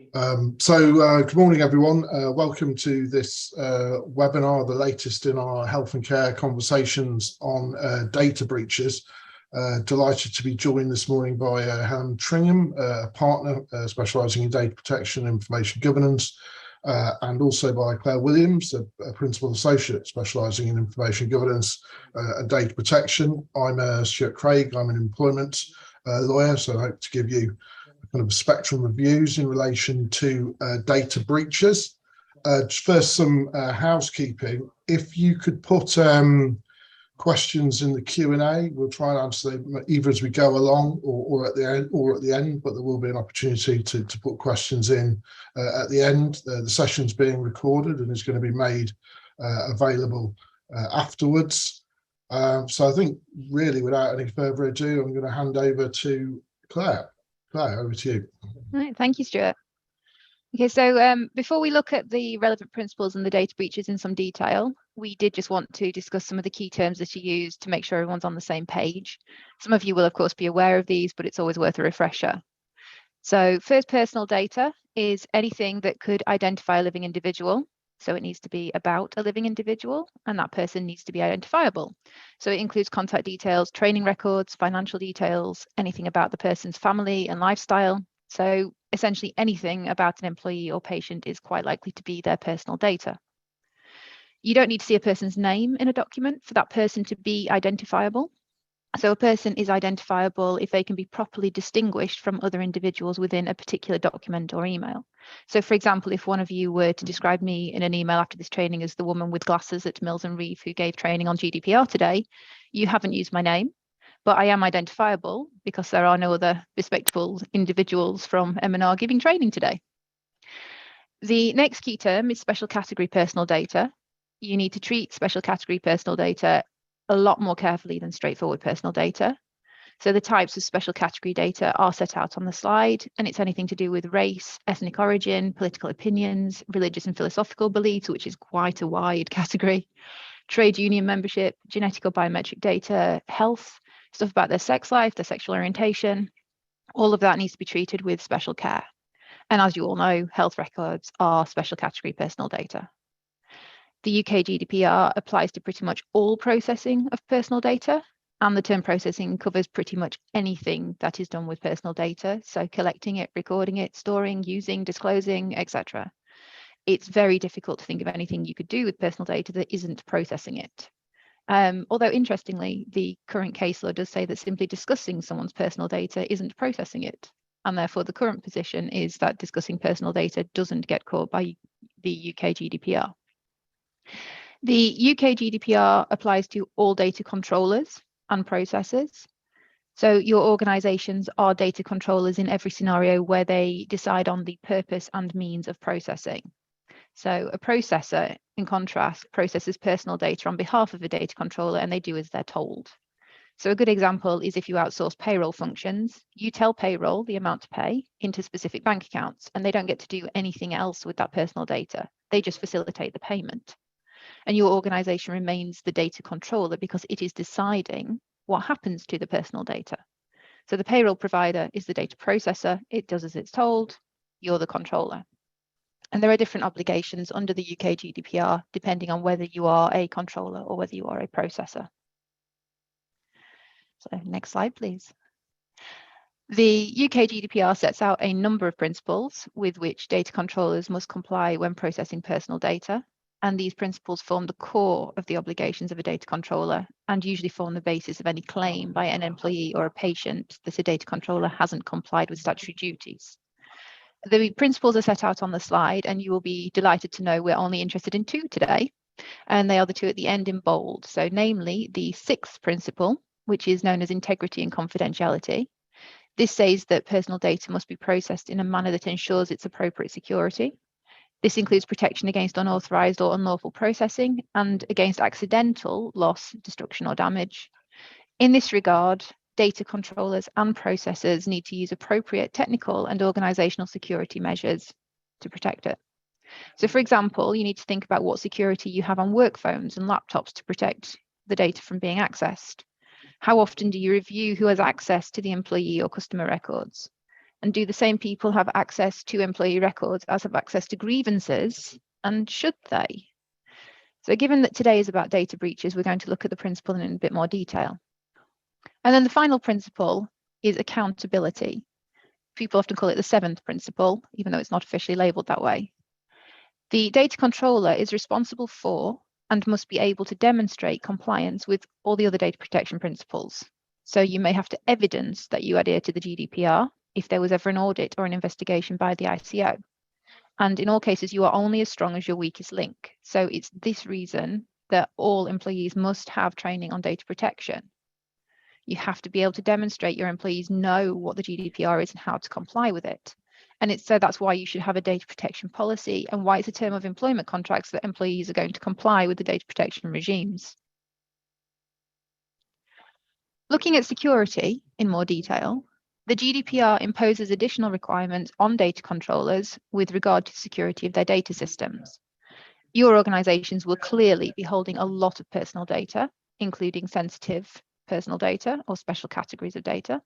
Good morning, everyone. Welcome to this webinar, the latest in our health and care conversations on data breaches. Delighted to be joined this morning by Helen Tringham, a partner specialising in data protection and information governance, and also by Claire Williams, a principal associate specialising in information governance and data protection. I'm Stuart Craig. I'm an employment lawyer, so I hope to give you kind of a spectrum of views in relation to data breaches. First, some housekeeping. If you could put questions in the Q&A, we'll try and answer them either as we go along or at the end, but there will be an opportunity to put questions in at the end. The session's being recorded and is going to be made available afterwards. So I think really without any further ado, I'm going to hand over to Claire. Claire, over to you. All right, thank you, Stuart. Okay, so before we look at the relevant principles and the data breaches in some detail, we did just want to discuss some of the key terms that you use to make sure everyone's on the same page. Some of you will, of course, be aware of these, but it's always worth a refresher. So first, personal data is anything that could identify a living individual. So it needs to be about a living individual, and that person needs to be identifiable. So it includes contact details, training records, financial details, anything about the person's family and lifestyle. So essentially anything about an employee or patient is quite likely to be their personal data. You don't need to see a person's name in a document for that person to be identifiable. So a person is identifiable if they can be properly distinguished from other individuals within a particular document or email. So for example, if one of you were to describe me in an email after this training as the woman with glasses at Mills and Reeve who gave training on GDPR today, you haven't used my name, but I am identifiable because there are no other respectable individuals from M&R giving training today. The next key term is special category personal data. You need to treat special category personal data a lot more carefully than straightforward personal data. So the types of special category data are set out on the slide, and it's anything to do with race, ethnic origin, political opinions, religious and philosophical beliefs, which is quite a wide category, trade union membership, genetic or biometric data, health, stuff about their sex life, their sexual orientation. All of that needs to be treated with special care. And as you all know, health records are special category personal data. The UK GDPR applies to pretty much all processing of personal data, and the term processing covers pretty much anything that is done with personal data. So collecting it, recording it, storing, using, disclosing, etc. It's very difficult to think of anything you could do with personal data that isn't processing it. Although interestingly, the current case law does say that simply discussing someone's personal data isn't processing it. And therefore the current position is that discussing personal data doesn't get caught by the UK GDPR. The UK GDPR applies to all data controllers and processors. So your organisations are data controllers in every scenario where they decide on the purpose and means of processing. So a processor, in contrast, processes personal data on behalf of a data controller, and they do as they're told. So a good example is if you outsource payroll functions, you tell payroll the amount to pay into specific bank accounts, and they don't get to do anything else with that personal data. They just facilitate the payment. And your organisation remains the data controller because it is deciding what happens to the personal data. So the payroll provider is the data processor. It does as it's told. You're the controller. And there are different obligations under the UK GDPR depending on whether you are a controller or whether you are a processor. So next slide, please. The UK GDPR sets out a number of principles with which data controllers must comply when processing personal data. And these principles form the core of the obligations of a data controller and usually form the basis of any claim by an employee or a patient that a data controller hasn't complied with statutory duties. The principles are set out on the slide, and you will be delighted to know we're only interested in two today, and they are the two at the end in bold. So namely the sixth principle, which is known as integrity and confidentiality. This says that personal data must be processed in a manner that ensures its appropriate security. This includes protection against unauthorized or unlawful processing and against accidental loss, destruction, or damage. In this regard, data controllers and processors need to use appropriate technical and organizational security measures to protect it. So for example, you need to think about what security you have on work phones and laptops to protect the data from being accessed. How often do you review who has access to the employee or customer records? And do the same people have access to employee records as have access to grievances? And should they? So given that today is about data breaches, we're going to look at the principle in a bit more detail. And then the final principle is accountability. People often call it the seventh principle, even though it's not officially labelled that way. The data controller is responsible for and must be able to demonstrate compliance with all the other data protection principles. So you may have to evidence that you adhere to the GDPR if there was ever an audit or an investigation by the ICO. And in all cases, you are only as strong as your weakest link. So it's this reason that all employees must have training on data protection. You have to be able to demonstrate your employees know what the GDPR is and how to comply with it. And so that's why you should have a data protection policy and why it's a term of employment contracts that employees are going to comply with the data protection regimes. Looking at security in more detail, the GDPR imposes additional requirements on data controllers with regard to security of their data systems. Your organizations will clearly be holding a lot of personal data, including sensitive personal data or special categories of data.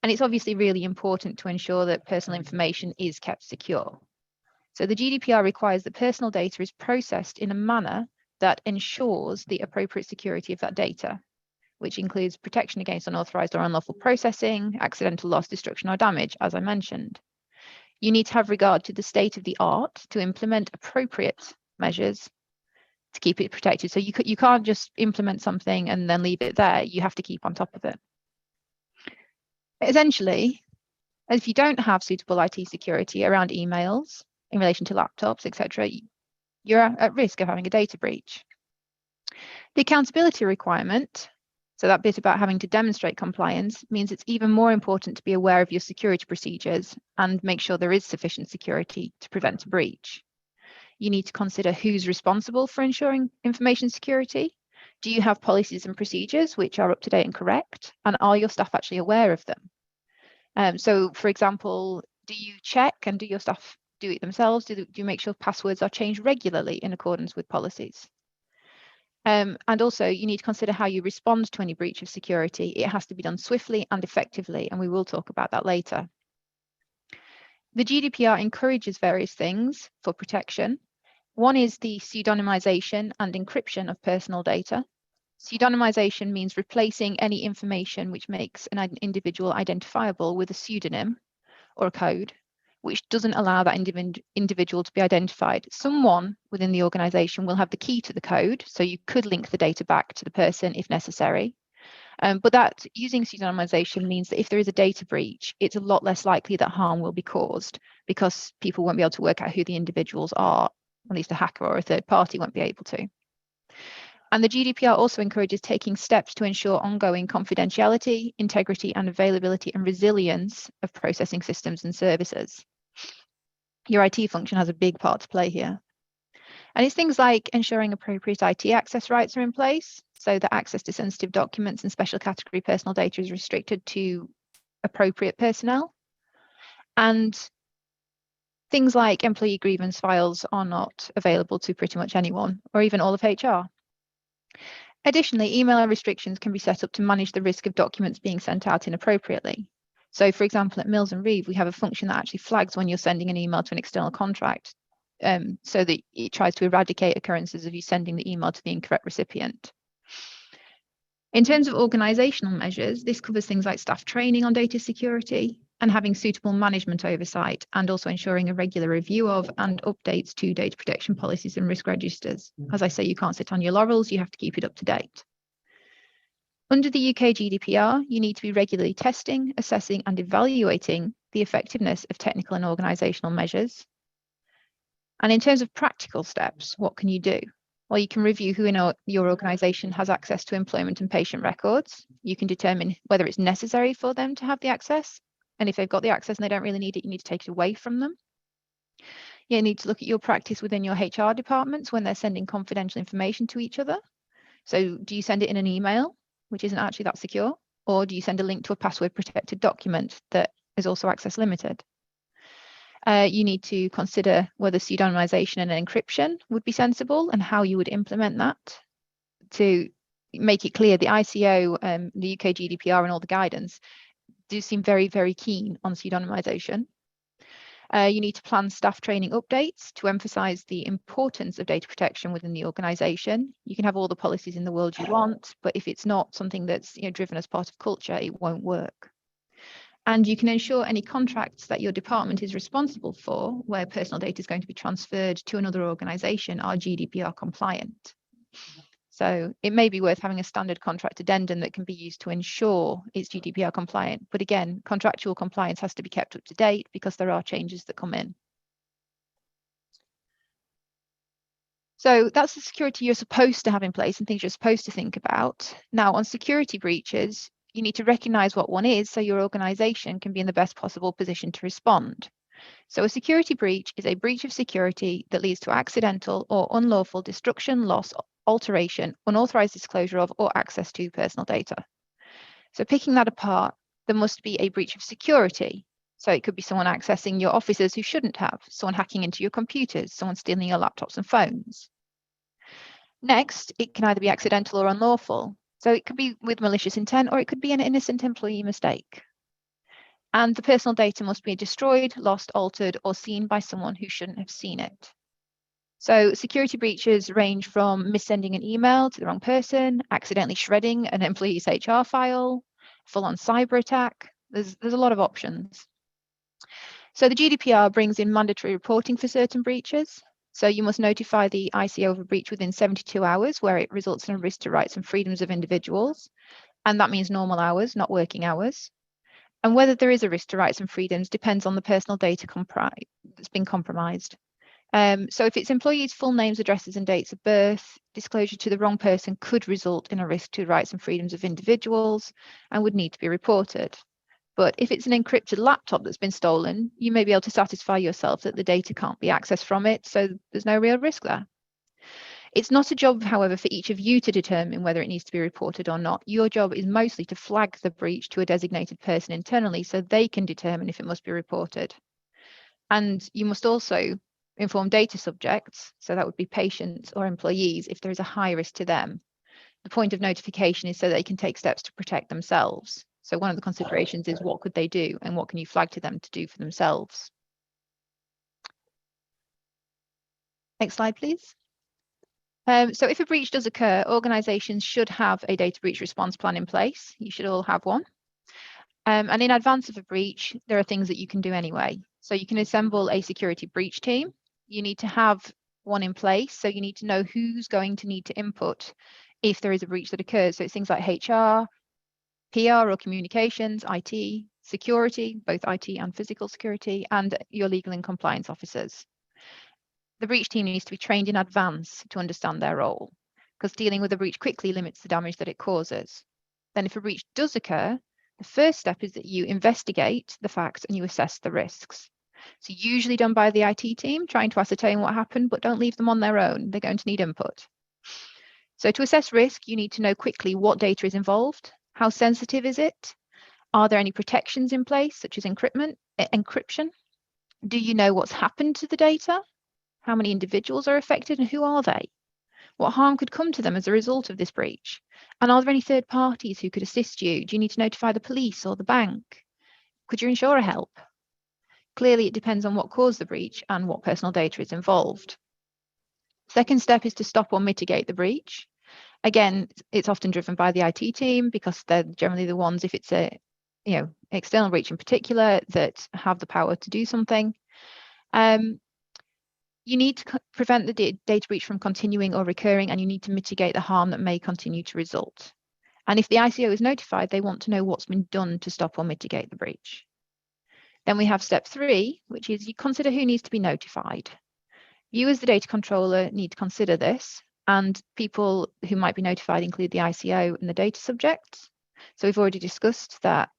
And it's obviously really important to ensure that personal information is kept secure. So the GDPR requires that personal data is processed in a manner that ensures the appropriate security of that data, which includes protection against unauthorized or unlawful processing, accidental loss, destruction, or damage, as I mentioned. You need to have regard to the state of the art to implement appropriate measures to keep it protected. So you can't just implement something and then leave it there. You have to keep on top of it. Essentially, if you don't have suitable IT security around emails in relation to laptops, etc., you're at risk of having a data breach. The accountability requirement, so that bit about having to demonstrate compliance, means it's even more important to be aware of your security procedures and make sure there is sufficient security to prevent a breach. You need to consider who's responsible for ensuring information security. Do you have policies and procedures which are up to date and correct? And are your staff actually aware of them? So, for example, do you check and do your staff do it themselves? Do you make sure passwords are changed regularly in accordance with policies? And also, you need to consider how you respond to any breach of security. It has to be done swiftly and effectively, and we will talk about that later. The GDPR encourages various things for protection. One is the pseudonymization and encryption of personal data. Pseudonymization means replacing any information which makes an individual identifiable with a pseudonym or a code, which doesn't allow that individual to be identified. Someone within the organization will have the key to the code, so you could link the data back to the person if necessary. But that using pseudonymization means that if there is a data breach, it's a lot less likely that harm will be caused because people won't be able to work out who the individuals are, at least a hacker or a third party won't be able to. And the GDPR also encourages taking steps to ensure ongoing confidentiality, integrity, and availability and resilience of processing systems and services. Your IT function has a big part to play here. And it's things like ensuring appropriate IT access rights are in place, so that access to sensitive documents and special category personal data is restricted to appropriate personnel. And things like employee grievance files are not available to pretty much anyone, or even all of HR. Additionally, email restrictions can be set up to manage the risk of documents being sent out inappropriately. So, for example, at Mills and Reeve, we have a function that actually flags when you're sending an email to an external contract, so that it tries to eradicate occurrences of you sending the email to the incorrect recipient. In terms of organizational measures, this covers things like staff training on data security and having suitable management oversight, and also ensuring a regular review of and updates to data protection policies and risk registers. As I say, you can't sit on your laurels, you have to keep it up to date. Under the UK GDPR, you need to be regularly testing, assessing, and evaluating the effectiveness of technical and organizational measures. And in terms of practical steps, what can you do? Well, you can review who in your organization has access to employment and patient records. You can determine whether it's necessary for them to have the access. And if they've got the access and they don't really need it, you need to take it away from them. You need to look at your practice within your HR departments when they're sending confidential information to each other. So do you send it in an email, which isn't actually that secure? Or do you send a link to a password protected document that is also access limited? You need to consider whether pseudonymization and encryption would be sensible and how you would implement that to make it clear the ICO, the UK GDPR and all the guidance do seem very, very keen on pseudonymization. You need to plan staff training updates to emphasize the importance of data protection within the organization. You can have all the policies in the world you want, but if it's not something that's driven as part of culture, it won't work. And you can ensure any contracts that your department is responsible for, where personal data is going to be transferred to another organization, are GDPR compliant. So it may be worth having a standard contract addendum that can be used to ensure it's GDPR compliant. But again, contractual compliance has to be kept up to date because there are changes that come in. So that's the security you're supposed to have in place and things you're supposed to think about. Now, on security breaches, you need to recognize what one is so your organization can be in the best possible position to respond. So a security breach is a breach of security that leads to accidental or unlawful destruction, loss, alteration, unauthorized disclosure of, or access to personal data. So picking that apart, there must be a breach of security. So it could be someone accessing your offices who shouldn't have, someone hacking into your computers, someone stealing your laptops and phones. Next, it can either be accidental or unlawful. So it could be with malicious intent, or it could be an innocent employee mistake. And the personal data must be destroyed, lost, altered, or seen by someone who shouldn't have seen it. So security breaches range from missending an email to the wrong person, accidentally shredding an employee's HR file, full-on cyber attack. There's a lot of options. So the GDPR brings in mandatory reporting for certain breaches. So you must notify the ICO of a breach within 72 hours where it results in a risk to rights and freedoms of individuals. And that means normal hours, not working hours. And whether there is a risk to rights and freedoms depends on the personal data that's been compromised. So if it's employees' full names, addresses, and dates of birth, disclosure to the wrong person could result in a risk to rights and freedoms of individuals and would need to be reported. But if it's an encrypted laptop that's been stolen, you may be able to satisfy yourself that the data can't be accessed from it, so there's no real risk there. It's not a job, however, for each of you to determine whether it needs to be reported or not. Your job is mostly to flag the breach to a designated person internally so they can determine if it must be reported. And you must also inform data subjects, so that would be patients or employees, if there is a high risk to them. The point of notification is so they can take steps to protect themselves. So one of the considerations is what could they do and what can you flag to them to do for themselves. Next slide, please. So if a breach does occur, organizations should have a data breach response plan in place. You should all have one. And in advance of a breach, there are things that you can do anyway. So you can assemble a security breach team. You need to have one in place. So you need to know who's going to need to input if there is a breach that occurs. So it's things like HR, PR or communications, IT, security, both IT and physical security, and your legal and compliance officers. The breach team needs to be trained in advance to understand their role, because dealing with a breach quickly limits the damage that it causes. Then if a breach does occur, the first step is that you investigate the facts and you assess the risks. So usually done by the IT team, trying to ascertain what happened, but don't leave them on their own. They're going to need input. So to assess risk, you need to know quickly what data is involved. How sensitive is it? Are there any protections in place, such as encryption? Do you know what's happened to the data? How many individuals are affected and who are they? What harm could come to them as a result of this breach? And are there any third parties who could assist you? Do you need to notify the police or the bank? Could your insurer help? Clearly, it depends on what caused the breach and what personal data is involved. Second step is to stop or mitigate the breach. Again, it's often driven by the IT team because they're generally the ones, if it's a external breach in particular, that have the power to do something. You need to prevent the data breach from continuing or recurring, and you need to mitigate the harm that may continue to result. And if the ICO is notified, they want to know what's been done to stop or mitigate the breach. Then we have step 3, which is you consider who needs to be notified. You as the data controller need to consider this, and people who might be notified include the ICO and the data subjects. So we've already discussed that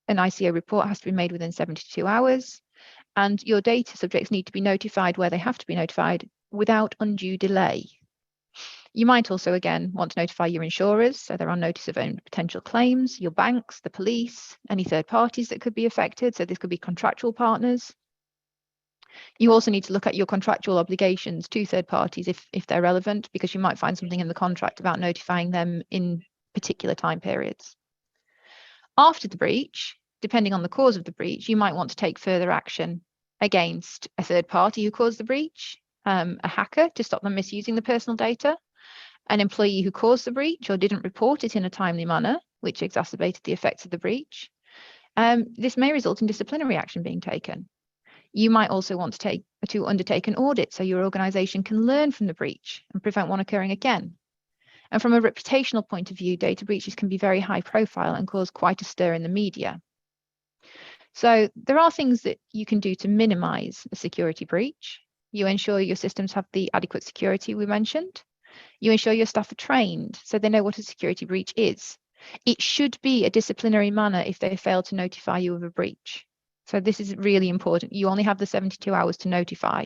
an ICO report has to be made within 72 hours. And your data subjects need to be notified where they have to be notified without undue delay. You might also, again, want to notify your insurers, so they're on notice of any potential claims, your banks, the police, any third parties that could be affected, so this could be contractual partners. You also need to look at your contractual obligations to third parties if they're relevant, because you might find something in the contract about notifying them in particular time periods. After the breach, depending on the cause of the breach, you might want to take further action against a third party who caused the breach, a hacker to stop them misusing the personal data, an employee who caused the breach or didn't report it in a timely manner, which exacerbated the effects of the breach. This may result in disciplinary action being taken. You might also want to undertake an audit so your organisation can learn from the breach and prevent one occurring again. And from a reputational point of view, data breaches can be very high profile and cause quite a stir in the media. So there are things that you can do to minimise a security breach. You ensure your systems have the adequate security we mentioned. You ensure your staff are trained so they know what a security breach is. It should be a disciplinary manner if they fail to notify you of a breach. So this is really important. You only have the 72 hours to notify.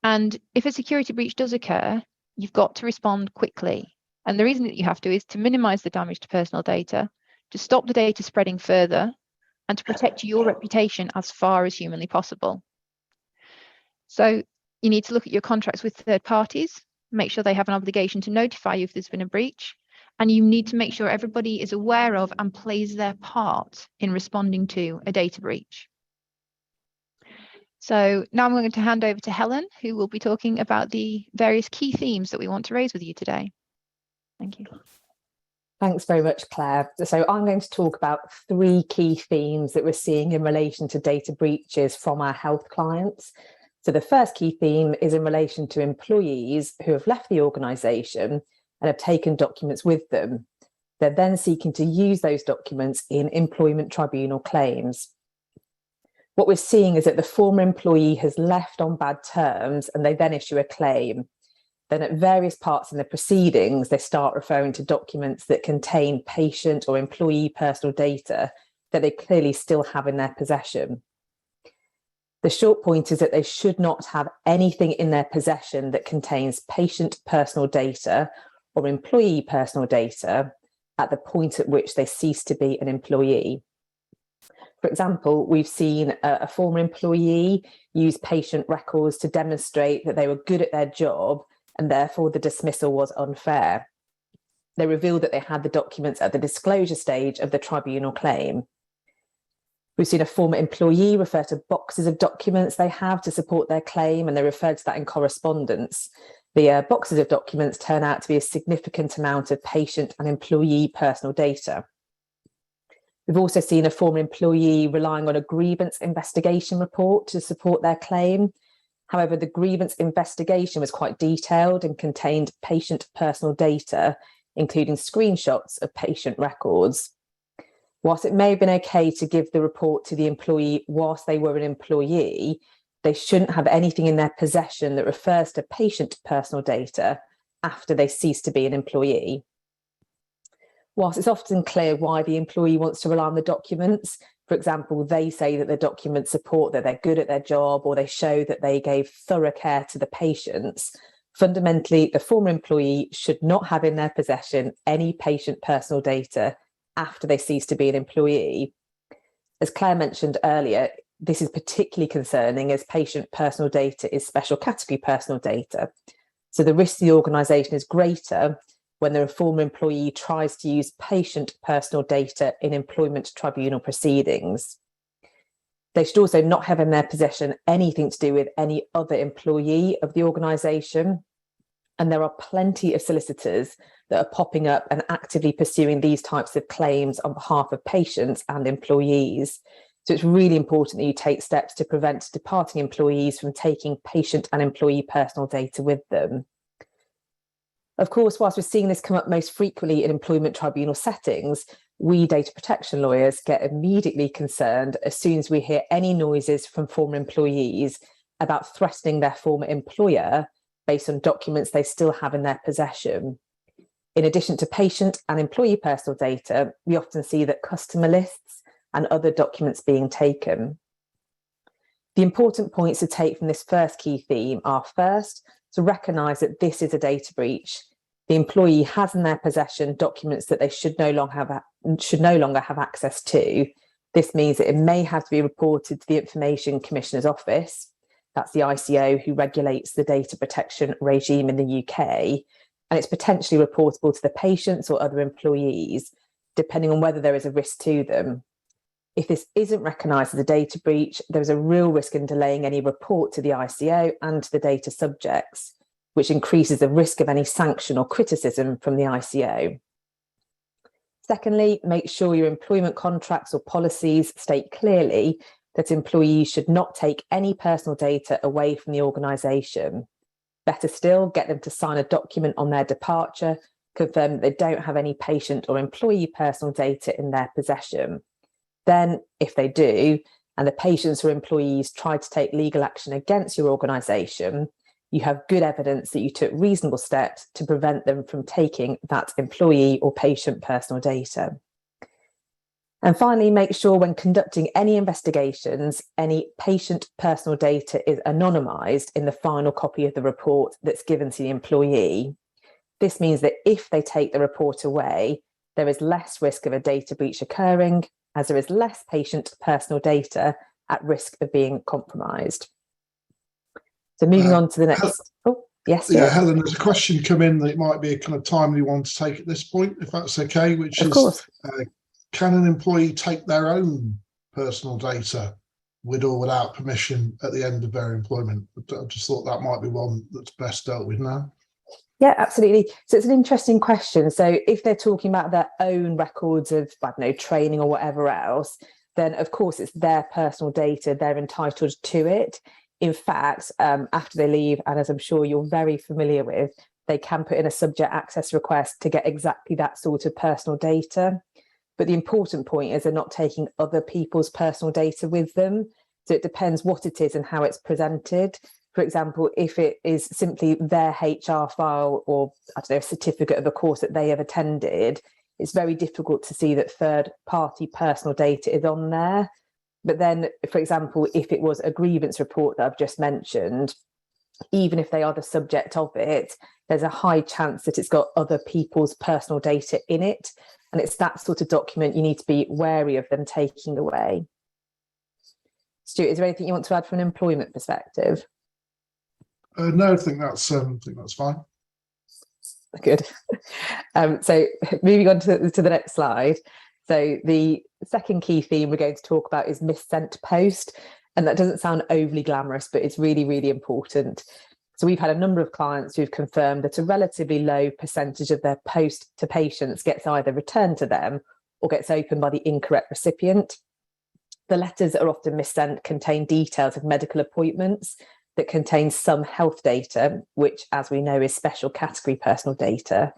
And if a security breach does occur, you've got to respond quickly. And the reason that you have to is to minimise the damage to personal data, to stop the data spreading further, and to protect your reputation as far as humanly possible. So you need to look at your contracts with third parties, make sure they have an obligation to notify you if there's been a breach, and you need to make sure everybody is aware of and plays their part in responding to a data breach. So now I'm going to hand over to Helen, who will be talking about the various key themes that we want to raise with you today. Thank you. Thanks very much, Claire. So I'm going to talk about 3 key themes that we're seeing in relation to data breaches from our health clients. So the first key theme is in relation to employees who have left the organisation and have taken documents with them. They're then seeking to use those documents in employment tribunal claims. What we're seeing is that the former employee has left on bad terms and they then issue a claim. Then at various parts in the proceedings, they start referring to documents that contain patient or employee personal data that they clearly still have in their possession. The short point is that they should not have anything in their possession that contains patient personal data or employee personal data at the point at which they cease to be an employee. For example, we've seen a former employee use patient records to demonstrate that they were good at their job and therefore the dismissal was unfair. They revealed that they had the documents at the disclosure stage of the tribunal claim. We've seen a former employee refer to boxes of documents they have to support their claim, and they referred to that in correspondence. The boxes of documents turn out to be a significant amount of patient and employee personal data. We've also seen a former employee relying on a grievance investigation report to support their claim. However, the grievance investigation was quite detailed and contained patient personal data, including screenshots of patient records. Whilst it may have been okay to give the report to the employee whilst they were an employee, they shouldn't have anything in their possession that refers to patient personal data after they cease to be an employee. Whilst it's often clear why the employee wants to rely on the documents, for example, they say that the documents support that they're good at their job or they show that they gave thorough care to the patients, fundamentally, the former employee should not have in their possession any patient personal data after they cease to be an employee. As Claire mentioned earlier, this is particularly concerning as patient personal data is special category personal data. So the risk to the organisation is greater when the former employee tries to use patient personal data in employment tribunal proceedings. They should also not have in their possession anything to do with any other employee of the organisation. And there are plenty of solicitors that are popping up and actively pursuing these types of claims on behalf of patients and employees. So it's really important that you take steps to prevent departing employees from taking patient and employee personal data with them. Of course, whilst we're seeing this come up most frequently in employment tribunal settings, we data protection lawyers get immediately concerned as soon as we hear any noises from former employees about threatening their former employer based on documents they still have in their possession. In addition to patient and employee personal data, we often see that customer lists and other documents being taken. The important points to take from this first key theme are, first, to recognise that this is a data breach. The employee has in their possession documents that they should no longer have access to. This means that it may have to be reported to the Information Commissioner's Office. That's the ICO who regulates the data protection regime in the UK. And it's potentially reportable to the patients or other employees, depending on whether there is a risk to them. If this isn't recognised as a data breach, there's a real risk in delaying any report to the ICO and to the data subjects, which increases the risk of any sanction or criticism from the ICO. Secondly, make sure your employment contracts or policies state clearly that employees should not take any personal data away from the organisation. Better still, get them to sign a document on their departure, confirm that they don't have any patient or employee personal data in their possession. Then, if they do, and the patients or employees try to take legal action against your organisation, you have good evidence that you took reasonable steps to prevent them from taking that employee or patient personal data. And finally, make sure when conducting any investigations, any patient personal data is anonymised in the final copy of the report that's given to the employee. This means that if they take the report away, there is less risk of a data breach occurring, as there is less patient personal data at risk of being compromised. So moving on to the next. Oh, yes. Yeah, Helen, there's a question come in that it might be a kind of timely one to take at this point, if that's okay, which of is, course. Can an employee take their own personal data with or without permission at the end of their employment? I just thought that might be one that's best dealt with now. Yeah, absolutely. So it's an interesting question. So if they're talking about their own records of, I don't know, training or whatever else, then of course it's their personal data, they're entitled to it. In fact, after they leave, and as I'm sure you're very familiar with, they can put in a subject access request to get exactly that sort of personal data. But the important point is they're not taking other people's personal data with them. So it depends what it is and how it's presented. For example, if it is simply their HR file or, I don't know, a certificate of a course that they have attended, it's very difficult to see that third-party personal data is on there. But then, for example, if it was a grievance report that I've just mentioned, even if they are the subject of it, there's a high chance that it's got other people's personal data in it. And it's that sort of document you need to be wary of them taking away. Stuart, is there anything you want to add from an employment perspective? No, I think that's fine. Good. So moving on to the next slide. So the second key theme we're going to talk about is missent post. And that doesn't sound overly glamorous, but it's really, really important. So we've had a number of clients who've confirmed that a relatively low percentage of their post to patients gets either returned to them or gets opened by the incorrect recipient. The letters that are often missent contain details of medical appointments that contain some health data, which, as we know, is special category personal data,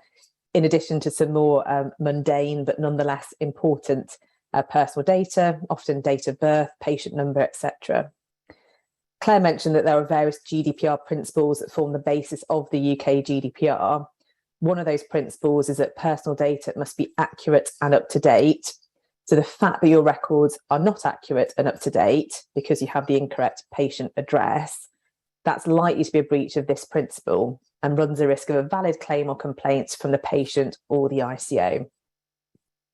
in addition to some more mundane but nonetheless important personal data, often date of birth, patient number, etc. Claire mentioned that there are various GDPR principles that form the basis of the UK GDPR. One of those principles is that personal data must be accurate and up to date. So the fact that your records are not accurate and up to date because you have the incorrect patient address, that's likely to be a breach of this principle and runs a risk of a valid claim or complaint from the patient or the ICO.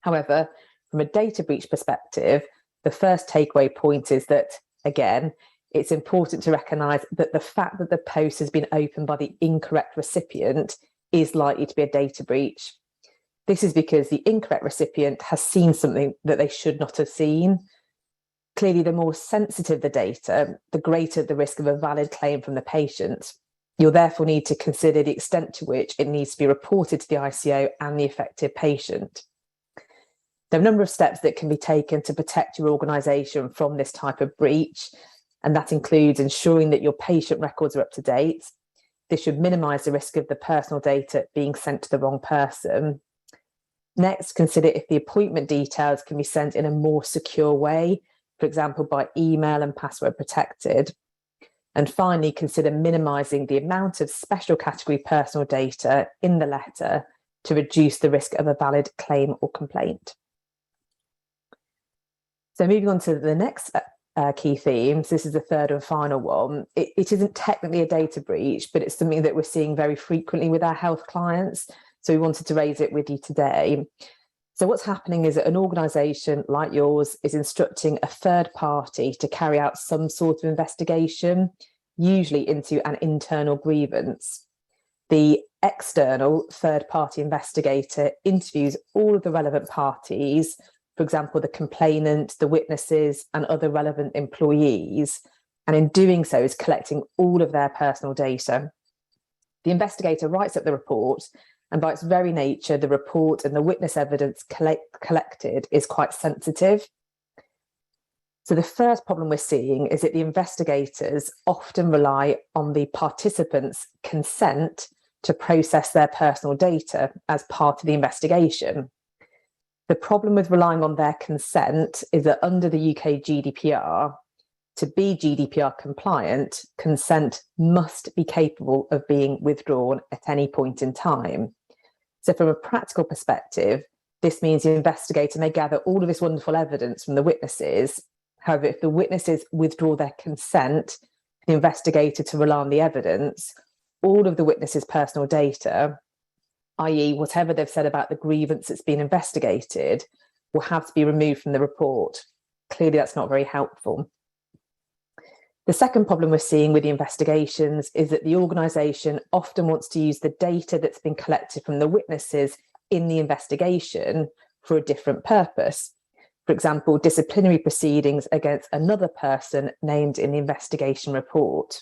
However, from a data breach perspective, the first takeaway point is that, again, it's important to recognise that the fact that the post has been opened by the incorrect recipient is likely to be a data breach. This is because the incorrect recipient has seen something that they should not have seen. Clearly, the more sensitive the data, the greater the risk of a valid claim from the patient. You'll therefore need to consider the extent to which it needs to be reported to the ICO and the affected patient. There are a number of steps that can be taken to protect your organisation from this type of breach, and that includes ensuring that your patient records are up to date. This should minimise the risk of the personal data being sent to the wrong person. Next, consider if the appointment details can be sent in a more secure way, for example, by email and password protected. And finally, consider minimising the amount of special category personal data in the letter to reduce the risk of a valid claim or complaint. So moving on to the next key themes, this is the third and final one. It isn't technically a data breach, but it's something that we're seeing very frequently with our health clients. So we wanted to raise it with you today. So what's happening is that an organisation like yours is instructing a third party to carry out some sort of investigation, usually into an internal grievance. The external third party investigator interviews all of the relevant parties, for example, the complainant, the witnesses, and other relevant employees. And in doing so, is collecting all of their personal data. The investigator writes up the report, and by its very nature, the report and the witness evidence collected is quite sensitive. So the first problem we're seeing is that the investigators often rely on the participants' consent to process their personal data as part of the investigation. The problem with relying on their consent is that under the UK GDPR, to be GDPR compliant, consent must be capable of being withdrawn at any point in time. So from a practical perspective, this means the investigator may gather all of this wonderful evidence from the witnesses. However, if the witnesses withdraw their consent for the investigator to rely on the evidence, all of the witnesses' personal data, i.e. whatever they've said about the grievance that's been investigated, will have to be removed from the report. Clearly, that's not very helpful. The second problem we're seeing with the investigations is that the organisation often wants to use the data that's been collected from the witnesses in the investigation for a different purpose. For example, disciplinary proceedings against another person named in the investigation report.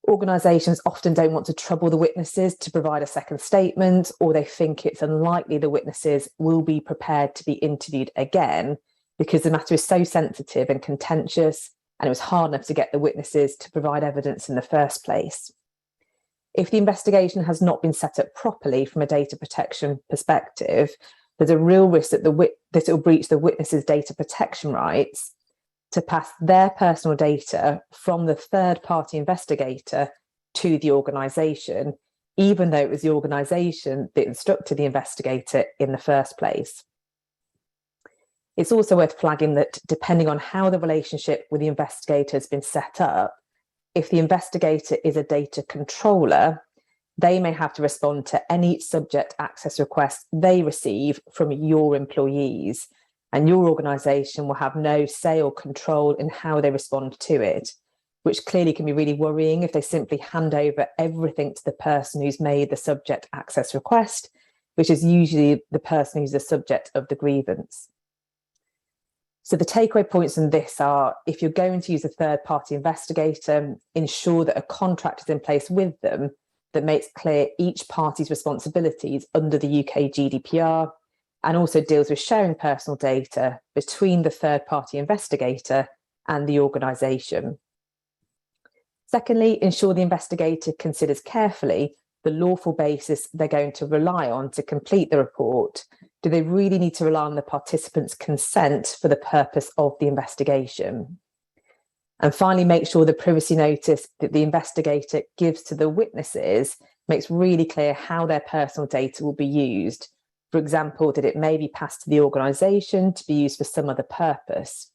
Organisations often don't want to trouble the witnesses to provide a second statement, or they think it's unlikely the witnesses will be prepared to be interviewed again because the matter is so sensitive and contentious, and it was hard enough to get the witnesses to provide evidence in the first place. If the investigation has not been set up properly from a data protection perspective, there's a real risk that it will breach the witnesses' data protection rights to pass their personal data from the third-party investigator to the organisation, even though it was the organisation that instructed the investigator in the first place. It's also worth flagging that depending on how the relationship with the investigator has been set up, if the investigator is a data controller, they may have to respond to any subject access requests they receive from your employees, and your organisation will have no say or control in how they respond to it, which clearly can be really worrying if they simply hand over everything to the person who's made the subject access request, which is usually the person who's the subject of the grievance. So the takeaway points in this are, if you're going to use a third-party investigator, ensure that a contract is in place with them that makes clear each party's responsibilities under the UK GDPR, and also deals with sharing personal data between the third-party investigator and the organisation. Secondly, ensure the investigator considers carefully the lawful basis they're going to rely on to complete the report. Do they really need to rely on the participants' consent for the purpose of the investigation? And finally, make sure the privacy notice that the investigator gives to the witnesses makes really clear how their personal data will be used. For example, that it may be passed to the organisation to be used for some other purpose.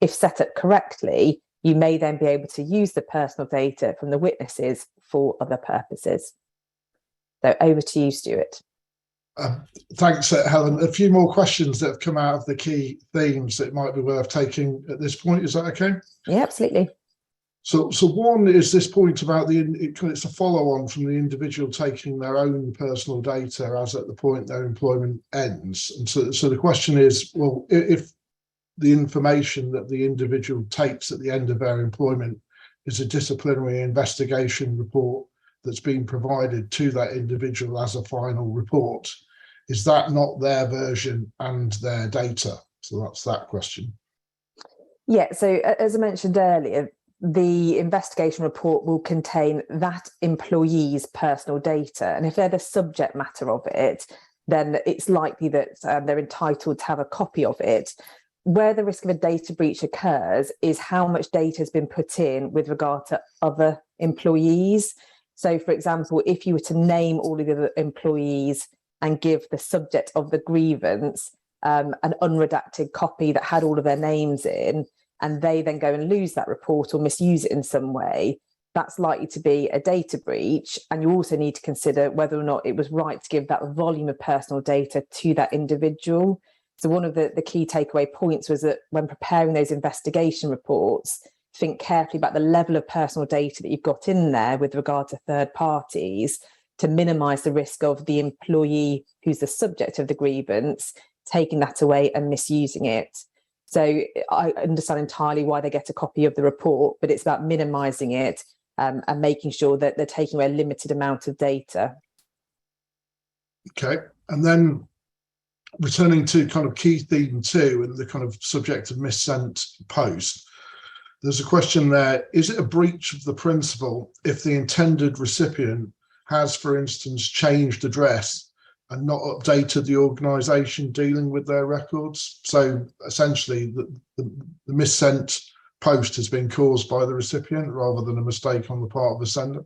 If set up correctly, you may then be able to use the personal data from the witnesses for other purposes. So over to you, Stuart. Thanks, Helen. A few more questions that have come out of the key themes that might be worth taking at this point. Is that okay? Yeah, absolutely. So one is this point about it's a follow-on from the individual taking their own personal data as at the point their employment ends. And so the question is, well, if the information that the individual takes at the end of their employment is a disciplinary investigation report that's been provided to that individual as a final report, is that not their version and their data? So that's that question. Yeah, so as I mentioned earlier, the investigation report will contain that employee's personal data. And if they're the subject matter of it, then it's likely that they're entitled to have a copy of it. Where the risk of a data breach occurs is how much data has been put in with regard to other employees. So, for example, if you were to name all of the other employees and give the subject of the grievance an unredacted copy that had all of their names in, and they then go and lose that report or misuse it in some way, that's likely to be a data breach. And you also need to consider whether or not it was right to give that volume of personal data to that individual. So one of the key takeaway points was that when preparing those investigation reports, think carefully about the level of personal data that you've got in there with regard to third parties to minimise the risk of the employee who's the subject of the grievance taking that away and misusing it. So I understand entirely why they get a copy of the report, but it's about minimising it and making sure that they're taking away a limited amount of data. Okay, and then returning to kind of key theme 2 and the kind of subject of missent post, there's a question there: is it a breach of the principle if the intended recipient has, for instance, changed address and not updated the organisation dealing with their records? So essentially the missent post has been caused by the recipient rather than a mistake on the part of the sender.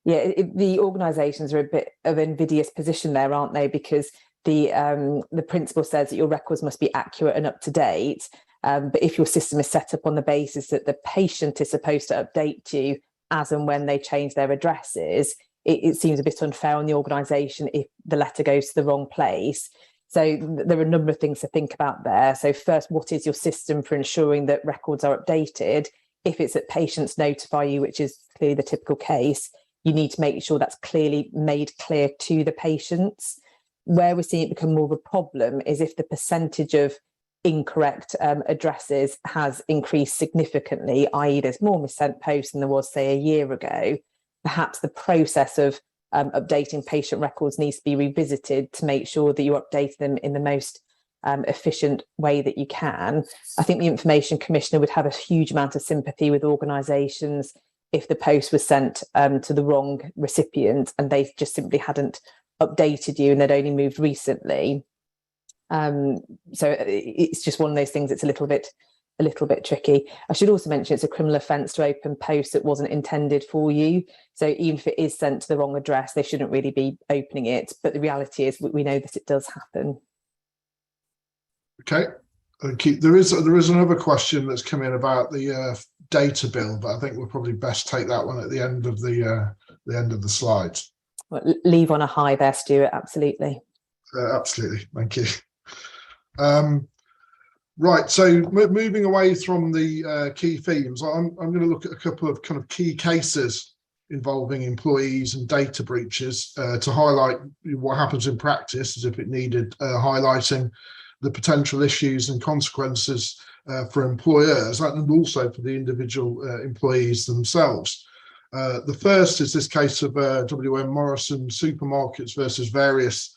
Yeah, the organisations are a bit of an invidious position there, aren't they? Because the principle says that your records must be accurate and up to date. But if your system is set up on the basis that the patient is supposed to update you as and when they change their addresses, it seems a bit unfair on the organisation if the letter goes to the wrong place. So there are a number of things to think about there. So first, what is your system for ensuring that records are updated? If it's that patients notify you, which is clearly the typical case, you need to make sure that's clearly made clear to the patients. Where we're seeing it become more of a problem is if the percentage of incorrect addresses has increased significantly, i.e. there's more missent posts than there was, say, a year ago. Perhaps the process of updating patient records needs to be revisited to make sure that you update them in the most efficient way that you can. I think the Information Commissioner would have a huge amount of sympathy with organisations if the post was sent to the wrong recipient and they just simply hadn't updated you and they'd only moved recently. So it's just one of those things. It's a little bit tricky. I should also mention it's a criminal offence to open posts that wasn't intended for you. So even if it is sent to the wrong address, they shouldn't really be opening it. But the reality is we know that it does happen. Okay. There is another question that's come in about the data bill, but I think we'll probably best take that one at the end of the slides. Well, leave on a high there, Stuart. Absolutely. Absolutely. Thank you. Right, so moving away from the key themes, I'm going to look at a couple of kind of key cases involving employees and data breaches to highlight what happens in practice, as if it needed highlighting the potential issues and consequences for employers and also for the individual employees themselves. The first is this case of WM Morrison supermarkets versus various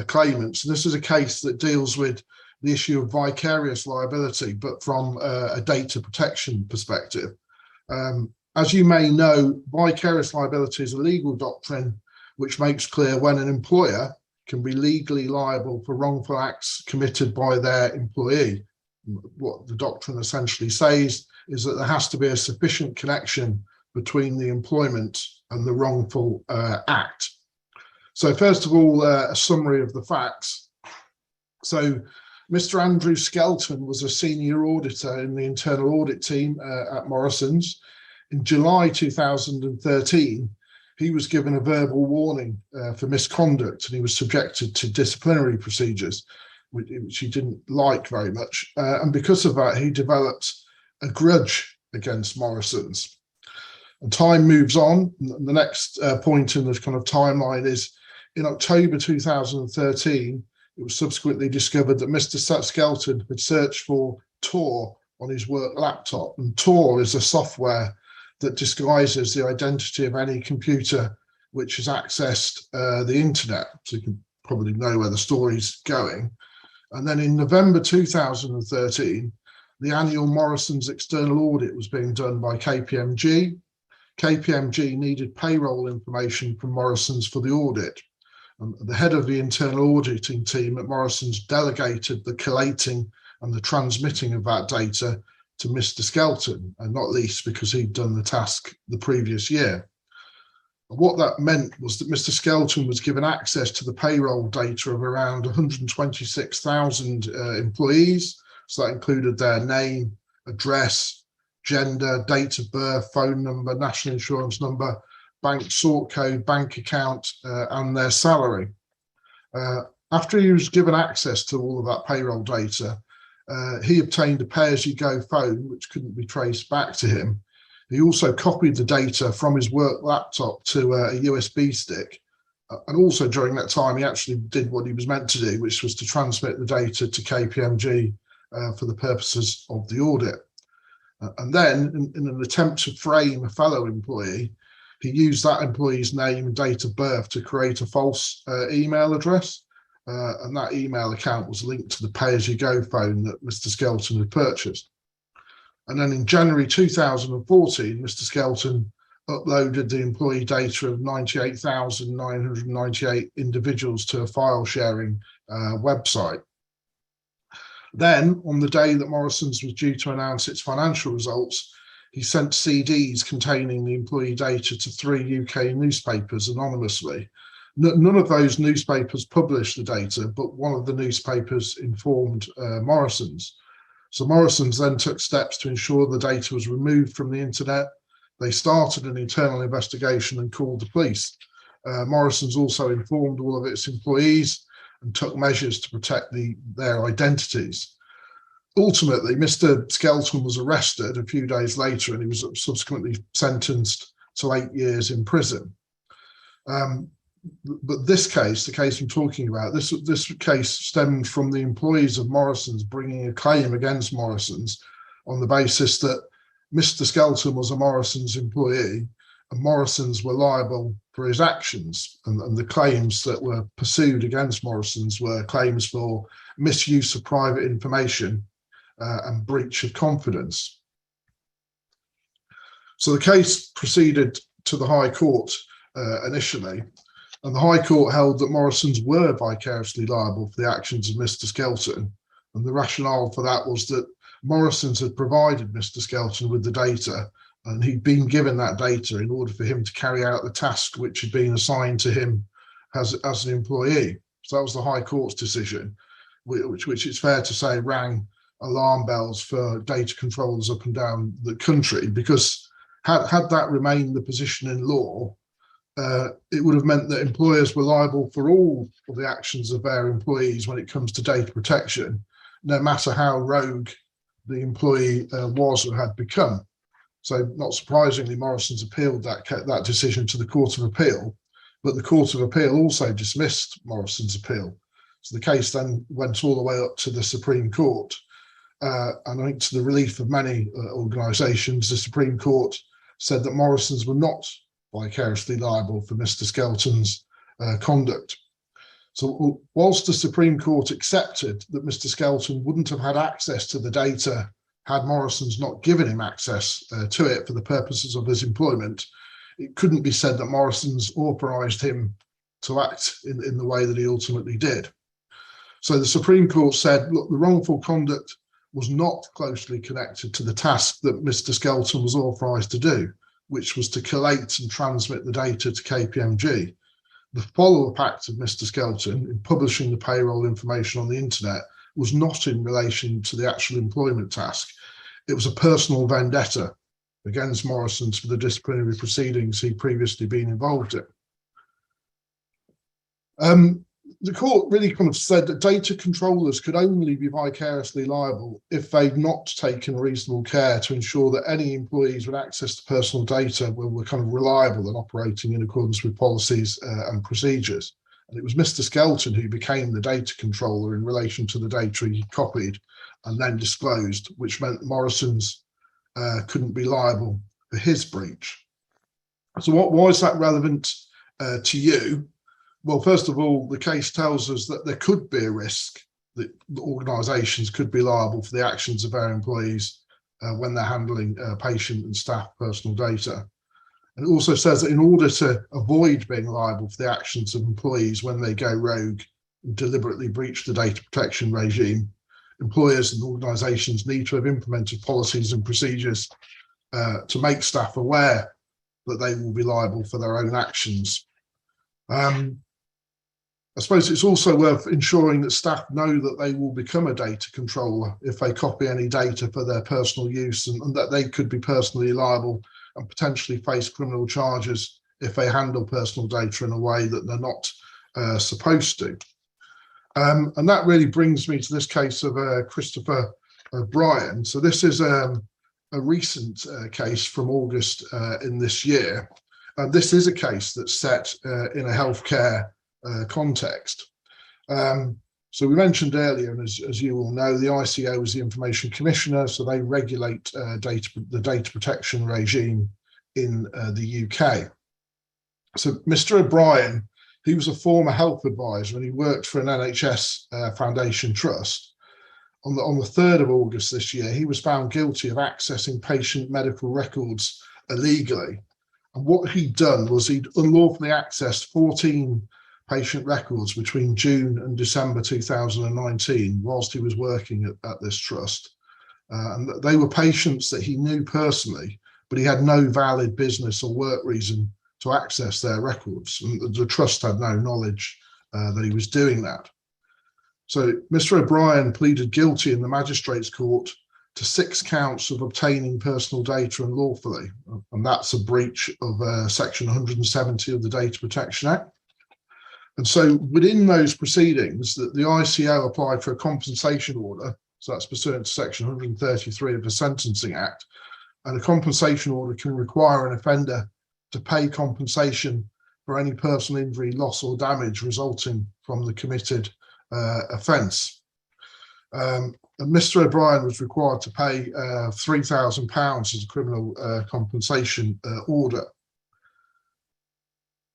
claimants. And this is a case that deals with the issue of vicarious liability, but from a data protection perspective. As you may know, vicarious liability is a legal doctrine which makes clear when an employer can be legally liable for wrongful acts committed by their employee. What the doctrine essentially says is that there has to be a sufficient connection between the employment and the wrongful act. So first of all, a summary of the facts. So Mr. Andrew Skelton was a senior auditor in the internal audit team at Morrison's. In July 2013, he was given a verbal warning for misconduct and he was subjected to disciplinary procedures, which he didn't like very much. And because of that, he developed a grudge against Morrison's. And time moves on. The next point in this kind of timeline is in October 2013, it was subsequently discovered that Mr. Skelton had searched for Tor on his work laptop. And Tor is a software that disguises the identity of any computer which has accessed the internet. So you can probably know where the story's going. And then in November 2013, the annual Morrison's external audit was being done by KPMG. KPMG needed payroll information from Morrison's for the audit. And the head of the internal auditing team at Morrison's delegated the collating and the transmitting of that data to Mr. Skelton, and not least because he'd done the task the previous year. And what that meant was that Mr. Skelton was given access to the payroll data of around 126,000 employees. So that included their name, address, gender, date of birth, phone number, national insurance number, bank sort code, bank account, and their salary. After he was given access to all of that payroll data, he obtained a pay-as-you-go phone, which couldn't be traced back to him. He also copied the data from his work laptop to a USB stick, And also during that time, he actually did what he was meant to do, which was to transmit the data to KPMG for the purposes of the audit. And then, in an attempt to frame a fellow employee, he used that employee's name and date of birth to create a false email address. And that email account was linked to the pay-as-you-go phone that Mr. Skelton had purchased. And then in January 2014, Mr. Skelton uploaded the employee data of 98,998 individuals to a file sharing website. Then, on the day that Morrison's was due to announce its financial results, he sent CDs containing the employee data to 3 UK newspapers anonymously. None of those newspapers published the data, but one of the newspapers informed Morrison's. So Morrison's then took steps to ensure the data was removed from the internet. They started an internal investigation and called the police. Morrison's also informed all of its employees and took measures to protect their identities. Ultimately, Mr. Skelton was arrested a few days later and he was subsequently sentenced to 8 years in prison. But this case, the case I'm talking about, this case stemmed from the employees of Morrison's bringing a claim against Morrison's on the basis that Mr. Skelton was a Morrison's employee and Morrison's were liable for his actions. And the claims that were pursued against Morrison's were claims for misuse of private information and breach of confidence. So the case proceeded to the High Court initially, and the High Court held that Morrison's were vicariously liable for the actions of Mr. Skelton. And the rationale for that was that Morrison's had provided Mr. Skelton with the data, and he'd been given that data in order for him to carry out the task which had been assigned to him as an employee. So that was the High Court's decision, which it's fair to say rang alarm bells for data controllers up and down the country, because had that remained the position in law, it would have meant that employers were liable for all of the actions of their employees when it comes to data protection, no matter how rogue the employee was or had become. So not surprisingly, Morrison's appealed that decision to the Court of Appeal, but the Court of Appeal also dismissed Morrison's appeal. So the case then went all the way up to the Supreme Court. And I think to the relief of many organisations, the Supreme Court said that Morrison's were not vicariously liable for Mr. Skelton's conduct. So whilst the Supreme Court accepted that Mr. Skelton wouldn't have had access to the data had Morrison's not given him access to it for the purposes of his employment, it couldn't be said that Morrison's authorised him to act in the way that he ultimately did. So the Supreme Court said, look, the wrongful conduct was not closely connected to the task that Mr. Skelton was authorised to do, which was to collate and transmit the data to KPMG. The follow-up act of Mr. Skelton in publishing the payroll information on the internet was not in relation to the actual employment task. It was a personal vendetta against Morrison's for the disciplinary proceedings he'd previously been involved in. The court really kind of said that data controllers could only be vicariously liable if they'd not taken reasonable care to ensure that any employees with access to personal data were kind of reliable and operating in accordance with policies and procedures. And it was Mr. Skelton who became the data controller in relation to the data he copied and then disclosed, which meant Morrison's couldn't be liable for his breach. So why is that relevant to you? Well, first of all, the case tells us that there could be a risk that organisations could be liable for the actions of their employees when they're handling patient and staff personal data. And it also says that in order to avoid being liable for the actions of employees when they go rogue and deliberately breach the data protection regime, employers and organisations need to have implemented policies and procedures to make staff aware that they will be liable for their own actions. I suppose it's also worth ensuring that staff know that they will become a data controller if they copy any data for their personal use, and that they could be personally liable and potentially face criminal charges if they handle personal data in a way that they're not supposed to. And that really brings me to this case of Christopher Bryan. So this is a recent case from August in this year. And this is a case that's set in a healthcare context. So we mentioned earlier, and as you all know, the ICO is the Information Commissioner, so they regulate the data protection regime in the UK. So Mr. O'Brien, he was a former health advisor and he worked for an NHS Foundation Trust. On the 3rd of August this year, he was found guilty of accessing patient medical records illegally. And what he'd done was he'd unlawfully accessed 14 patient records between June and December 2019 whilst he was working at this trust. And they were patients that he knew personally, but he had no valid business or work reason to access their records. And the trust had no knowledge that he was doing that. So Mr. O'Brien pleaded guilty in the Magistrates Court to 6 counts of obtaining personal data unlawfully. And that's a breach of Section 170 of the Data Protection Act. And so within those proceedings, the ICO applied for a compensation order. So that's pursuant to Section 133 of the Sentencing Act. And a compensation order can require an offender to pay compensation for any personal injury, loss or damage resulting from the committed offence. And Mr. O'Brien was required to pay £3,000 as a criminal compensation order.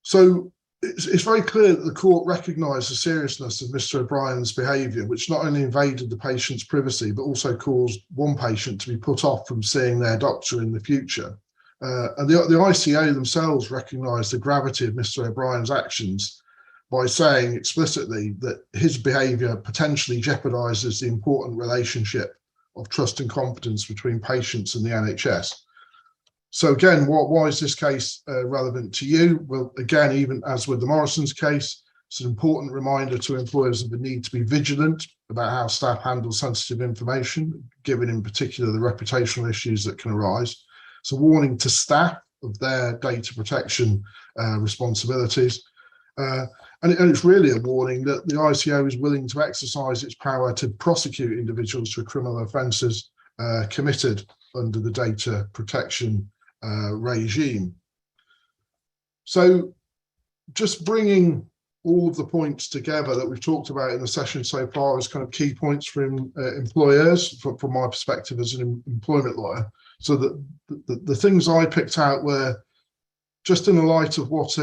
So it's very clear that the court recognised the seriousness of Mr. O'Brien's behaviour, which not only invaded the patient's privacy, but also caused one patient to be put off from seeing their doctor in the future. And the ICO themselves recognised the gravity of Mr. O'Brien's actions by saying explicitly that his behaviour potentially jeopardises the important relationship of trust and confidence between patients and the NHS. So again, why is this case relevant to you? Well, again, even as with the Morrison's case, it's an important reminder to employers of the need to be vigilant about how staff handle sensitive information, given in particular the reputational issues that can arise. It's a warning to staff of their data protection responsibilities. And it's really a warning that the ICO is willing to exercise its power to prosecute individuals for criminal offences committed under the data protection regime. So just bringing all of the points together that we've talked about in the session so far as kind of key points for employers, from my perspective as an employment lawyer. So that the things I picked out were just in the light of what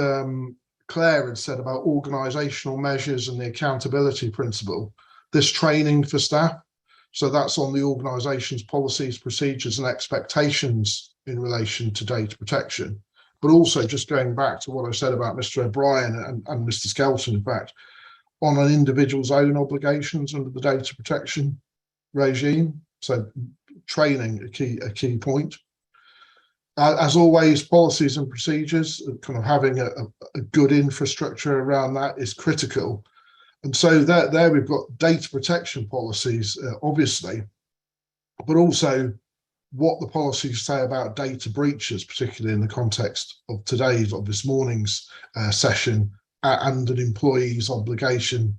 Claire had said about organisational measures and the accountability principle, this training for staff. So that's on the organisation's policies, procedures and expectations in relation to data protection. But also just going back to what I said about Mr. O'Brien and Mr. Skelton, in fact, on an individual's own obligations under the data protection regime. So training, a key point. As always, policies and procedures, kind of having a good infrastructure around that is critical. And so there we've got data protection policies, obviously, but also what the policies say about data breaches, particularly in the context of this morning's session, and an employee's obligation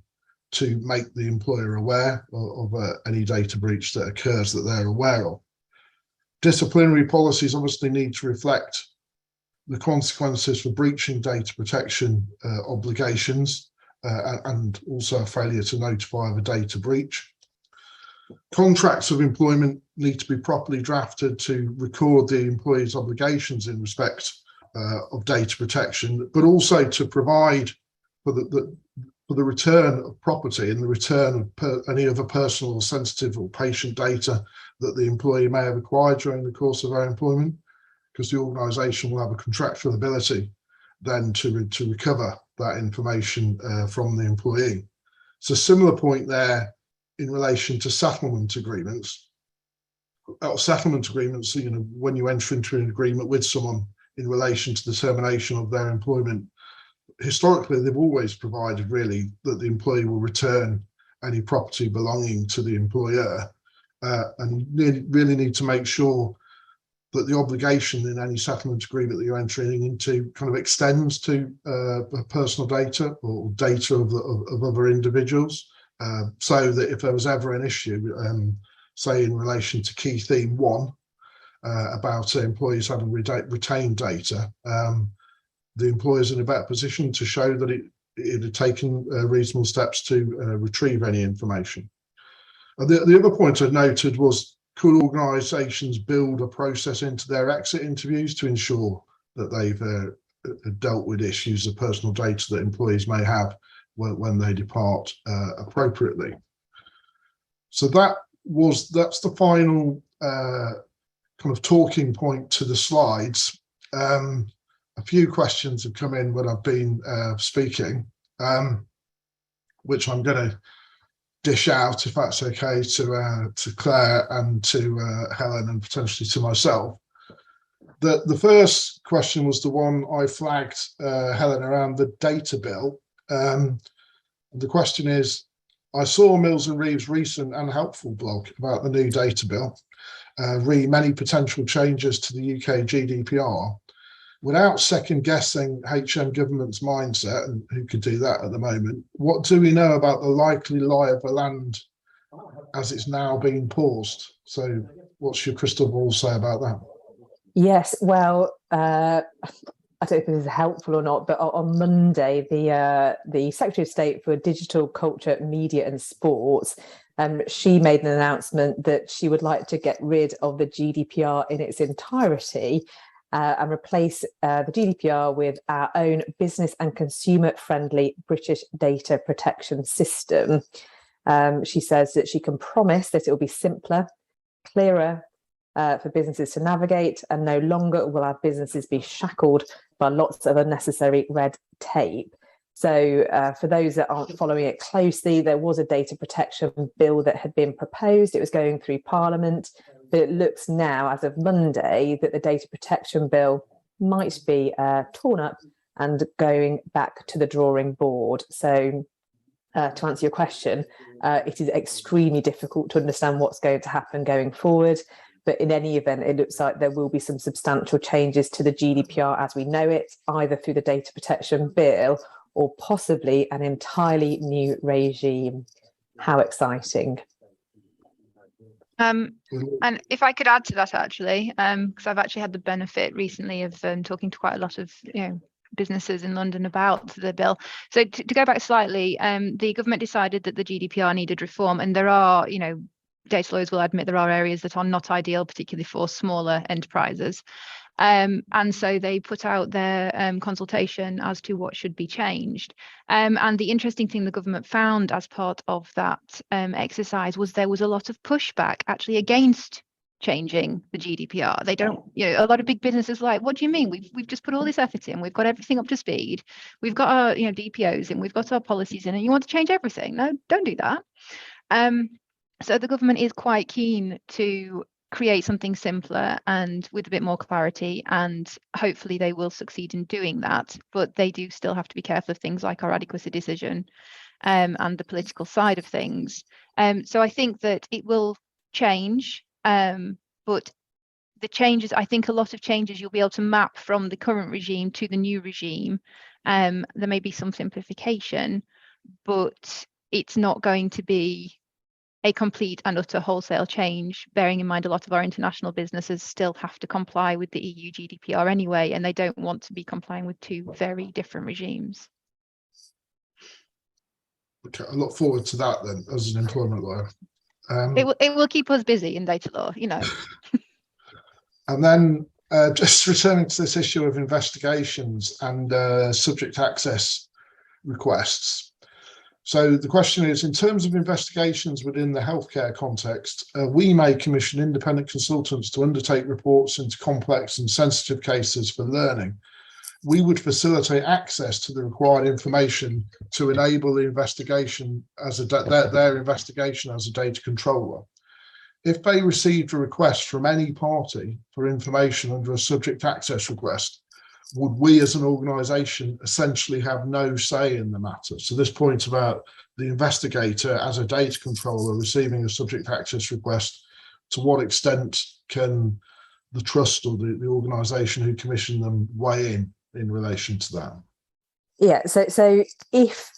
to make the employer aware of any data breach that occurs that they're aware of. Disciplinary policies obviously need to reflect the consequences for breaching data protection obligations and also a failure to notify of a data breach. Contracts of employment need to be properly drafted to record the employee's obligations in respect of data protection, but also to provide for the return of property and the return of any other personal or sensitive or patient data that the employee may have acquired during the course of their employment, because the organisation will have a contractual ability then to recover that information from the employee. It's a similar point there in relation to settlement agreements. Settlement agreements, when you enter into an agreement with someone in relation to the termination of their employment, historically, they've always provided really that the employee will return any property belonging to the employer, and really need to make sure that the obligation in any settlement agreement that you're entering into kind of extends to personal data or data of other individuals, so that if there was ever an issue, say in relation to key theme 1 about employees having retained data, the employer's in a better position to show that it had taken reasonable steps to retrieve any information. And the other point I noted was, could organisations build a process into their exit interviews to ensure that they've dealt with issues of personal data that employees may have when they depart appropriately. So that's the final kind of talking point to the slides. A few questions have come in when I've been speaking, which I'm going to dish out, if that's okay, to Claire and to Helen and potentially to myself. The first question was the one I flagged, Helen, around the data bill. The question is, I saw Mills and Reeve's recent and helpful blog about the new data bill, re many potential changes to the UK GDPR. Without second guessing HM government's mindset, and who could do that at the moment, what do we know about the likely lie of the land as it's now being paused? So what's your crystal ball say about that? Yes, well, I don't know if this is helpful or not, but on Monday, the Secretary of State for Digital, Culture, Media and Sports, she made an announcement that she would like to get rid of the GDPR in its entirety and replace the GDPR with our own business and consumer-friendly British data protection system. She says that she can promise that it will be simpler, clearer for businesses to navigate, and no longer will our businesses be shackled by lots of unnecessary red tape. So for those that aren't following it closely, there was a data protection bill that had been proposed. It was going through Parliament. But it looks now, as of Monday, that the data protection bill might be torn up and going back to the drawing board. So to answer your question, it is extremely difficult to understand what's going to happen going forward. But in any event, it looks like there will be some substantial changes to the GDPR as we know it, either through the data protection bill or possibly an entirely new regime. How exciting. And if I could add to that, actually, because I've actually had the benefit recently of talking to quite a lot of businesses in London about the bill. So to go back slightly, the government decided that the GDPR needed reform, and there are, data lawyers will admit there are areas that are not ideal, particularly for smaller enterprises. And so they put out their consultation as to what should be changed. And the interesting thing the government found as part of that exercise was there was a lot of pushback actually against changing the GDPR. They don't, a lot of big businesses are like, what do you mean? We've just put all this effort in, we've got everything up to speed, we've got our DPOs in, we've got our policies in, and you want to change everything? No, don't do that. So the government is quite keen to create something simpler and with a bit more clarity, and hopefully they will succeed in doing that, but they do still have to be careful of things like our adequacy decision and the political side of things. So I think that it will change, but the changes, I think a lot of changes you'll be able to map from the current regime to the new regime. There may be some simplification, but it's not going to be a complete and utter wholesale change, bearing in mind a lot of our international businesses still have to comply with the EU GDPR anyway, and they don't want to be complying with two very different regimes. Okay, I look forward to that then, as an employment lawyer. It will keep us busy in data law, And then just returning to this issue of investigations and subject access requests. So the question is, in terms of investigations within the healthcare context, we may commission independent consultants to undertake reports into complex and sensitive cases for learning. We would facilitate access to the required information to enable the investigation as their investigation as a data controller. If they received a request from any party for information under a subject access request, would we as an organisation essentially have no say in the matter? So this point about the investigator as a data controller receiving a subject access request, to what extent can the trust or the organisation who commissioned them weigh in relation to that? Yeah, so if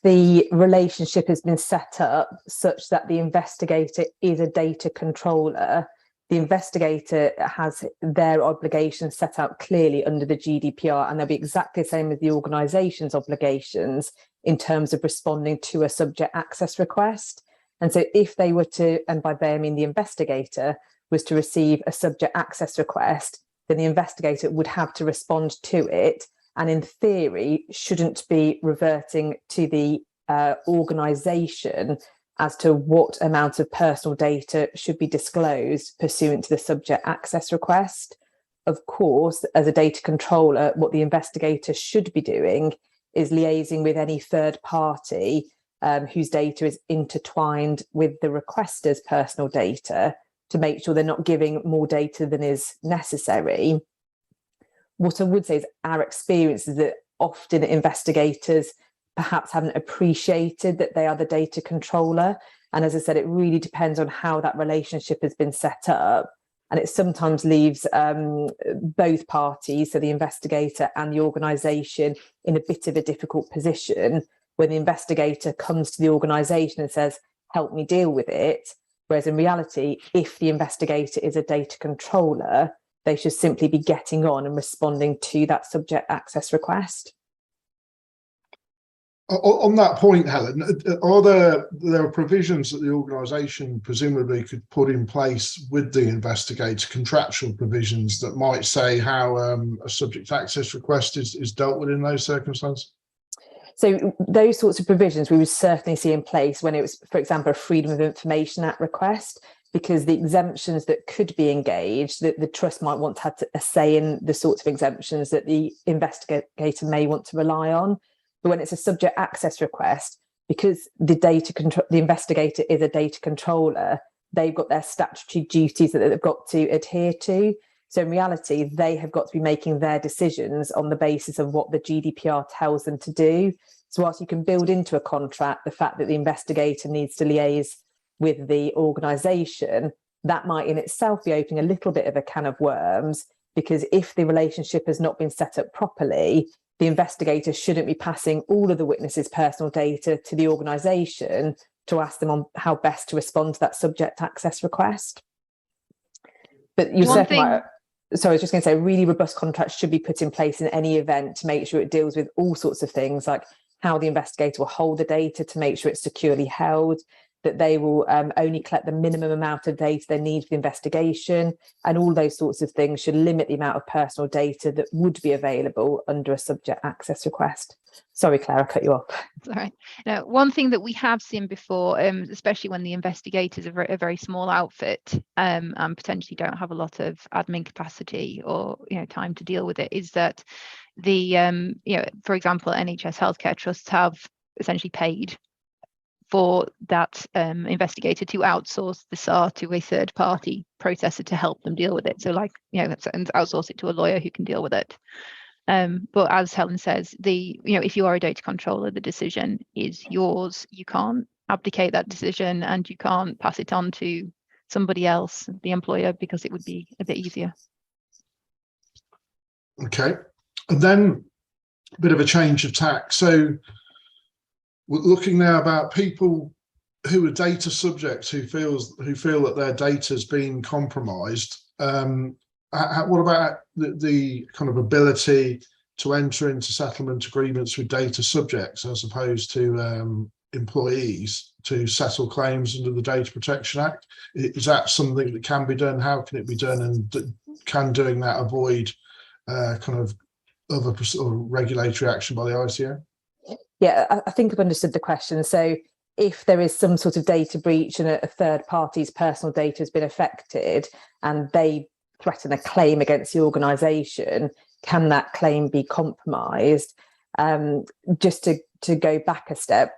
the relationship has been set up such that the investigator is a data controller, the investigator has their obligations set out clearly under the GDPR, and they'll be exactly the same as the organisation's obligations in terms of responding to a subject access request. And so if they were to, and by they I mean the investigator, was to receive a subject access request, then the investigator would have to respond to it, and in theory shouldn't be reverting to the organisation as to what amount of personal data should be disclosed pursuant to the subject access request. Of course, as a data controller, what the investigator should be doing is liaising with any third party whose data is intertwined with the requester's personal data to make sure they're not giving more data than is necessary. What I would say is our experience is that often investigators perhaps haven't appreciated that they are the data controller. And as I said, it really depends on how that relationship has been set up. And it sometimes leaves both parties, so the investigator and the organisation, in a bit of a difficult position when the investigator comes to the organisation and says, help me deal with it. Whereas in reality, if the investigator is a data controller, they should simply be getting on and responding to that subject access request. On that point, Helen, are there provisions that the organisation presumably could put in place with the investigator, contractual provisions that might say how a subject access request is dealt with in those circumstances? So those sorts of provisions we would certainly see in place when it was, for example, a Freedom of Information Act request, because the exemptions that could be engaged, that the trust might want to have a say in the sorts of exemptions that the investigator may want to rely on. But when it's a subject access request, because the investigator is a data controller, they've got their statutory duties that they've got to adhere to. So in reality, they have got to be making their decisions on the basis of what the GDPR tells them to do. So whilst you can build into a contract the fact that the investigator needs to liaise with the organisation, that might in itself be opening a little bit of a can of worms, because if the relationship has not been set up properly, the investigator shouldn't be passing all of the witnesses' personal data to the organisation to ask them on how best to respond to that subject access request. But you certainly might, so I was just going to say, really robust contracts should be put in place in any event to make sure it deals with all sorts of things, like how the investigator will hold the data to make sure it's securely held, that they will only collect the minimum amount of data they need for the investigation, and all those sorts of things should limit the amount of personal data that would be available under a subject access request. Sorry, Claire, I cut you off. Sorry. Now, one thing that we have seen before, especially when the investigators are a very small outfit and potentially don't have a lot of admin capacity or time to deal with it, is that the for example, NHS healthcare trusts have essentially paid for that investigator to outsource the SAR to a third party processor to help them deal with it. So like, and outsource it to a lawyer who can deal with it. But as Helen says, if you are a data controller, the decision is yours. You can't abdicate that decision and you can't pass it on to somebody else, the employer, because it would be a bit easier. Okay. And then a bit of a change of tack. So we're looking now about people who are data subjects who feel that their data has been compromised. What about the kind of ability to enter into settlement agreements with data subjects as opposed to employees to settle claims under the Data Protection Act? Is that something that can be done? How can it be done? And can doing that avoid kind of other regulatory action by the ICO? Yeah, I think I've understood the question. So if there is some sort of data breach and a third party's personal data has been affected and they threaten a claim against the organisation, can that claim be compromised? Just to go back a step,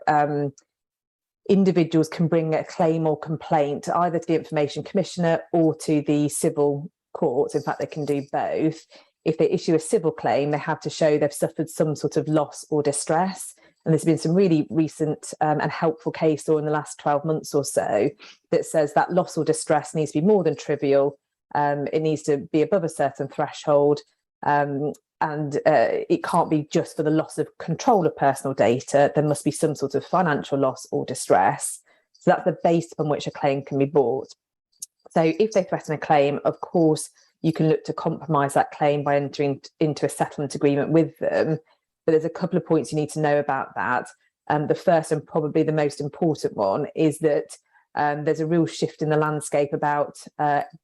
individuals can bring a claim or complaint either to the Information Commissioner or to the civil courts. In fact, they can do both. If they issue a civil claim, they have to show they've suffered some sort of loss or distress. And there's been some really recent and helpful case law in the last 12 months or so that says that loss or distress needs to be more than trivial. It needs to be above a certain threshold, and it can't be just for the loss of control of personal data. There must be some sort of financial loss or distress. So that's the base upon which a claim can be brought. So if they threaten a claim, of course, you can look to compromise that claim by entering into a settlement agreement with them. But there's a couple of points you need to know about that. The first and probably the most important one is that there's a real shift in the landscape about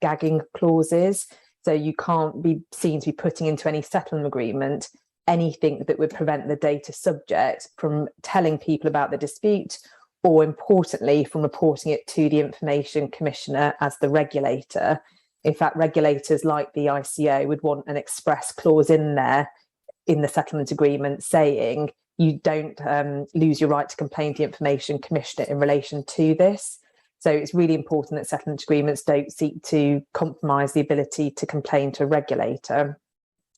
gagging clauses. So you can't be seen to be putting into any settlement agreement anything that would prevent the data subject from telling people about the dispute, or importantly, from reporting it to the Information Commissioner as the regulator. In fact, regulators like the ICO would want an express clause in there in the settlement agreement saying you don't lose your right to complain to the Information Commissioner in relation to this. So it's really important that settlement agreements don't seek to compromise the ability to complain to a regulator.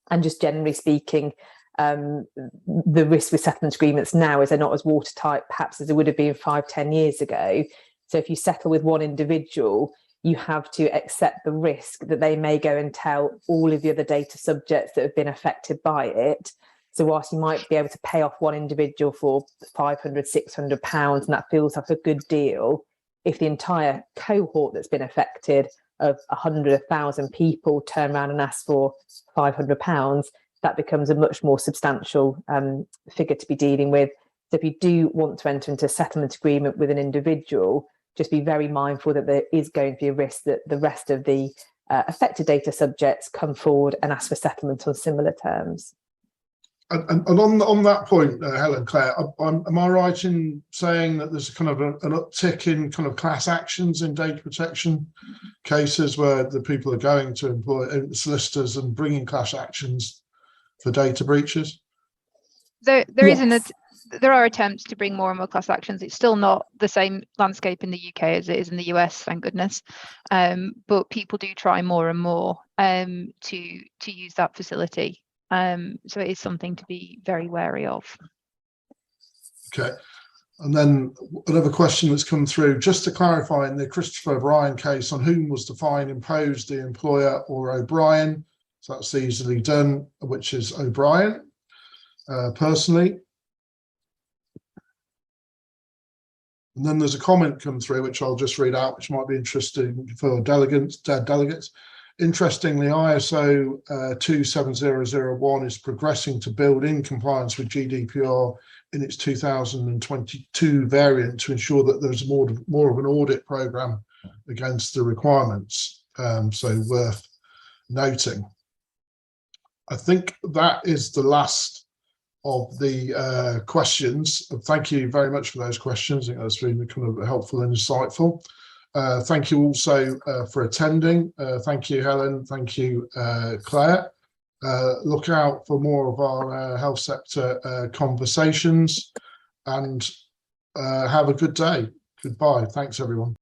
And just generally speaking, the risk with settlement agreements now is they're not as watertight perhaps as it would have been 5-10 years ago. So if you settle with one individual, you have to accept the risk that they may go and tell all of the other data subjects that have been affected by it. So whilst you might be able to pay off one individual for £500-600 and that feels like a good deal, if the entire cohort that's been affected of 100,000 people turn around and ask for £500, that becomes a much more substantial figure to be dealing with. So if you do want to enter into a settlement agreement with an individual, just be very mindful that there is going to be a risk that the rest of the affected data subjects come forward and ask for settlement on similar terms. And on that point, Helen, Claire, am I right in saying that there's kind of an uptick in kind of class actions in data protection cases where the people are going to employ solicitors and bringing class actions for data breaches? There Yes. there are attempts to bring more and more class actions. It's still not the same landscape in the UK as it is in the US, thank goodness. But people do try more and more to use that facility. So it is something to be very wary of. Okay. And then another question that's come through, just to clarify, in the Christopher O'Brien case, on whom was the fine imposed, the employer or O'Brien? So that's easily done, which is O'Brien, personally. And then there's a comment come through, which I'll just read out, which might be interesting for delegates. Interestingly, ISO 27001 is progressing to build in compliance with GDPR in its 2022 variant to ensure that there's more of an audit program against the requirements. So worth noting. I think that is the last of the questions. Thank you very much for those questions. I think that's really kind of helpful and insightful. Thank you also for attending. Thank you, Helen. Thank you, Claire. Look out for more of our health sector conversations, and have a good day. Goodbye. Thanks, everyone.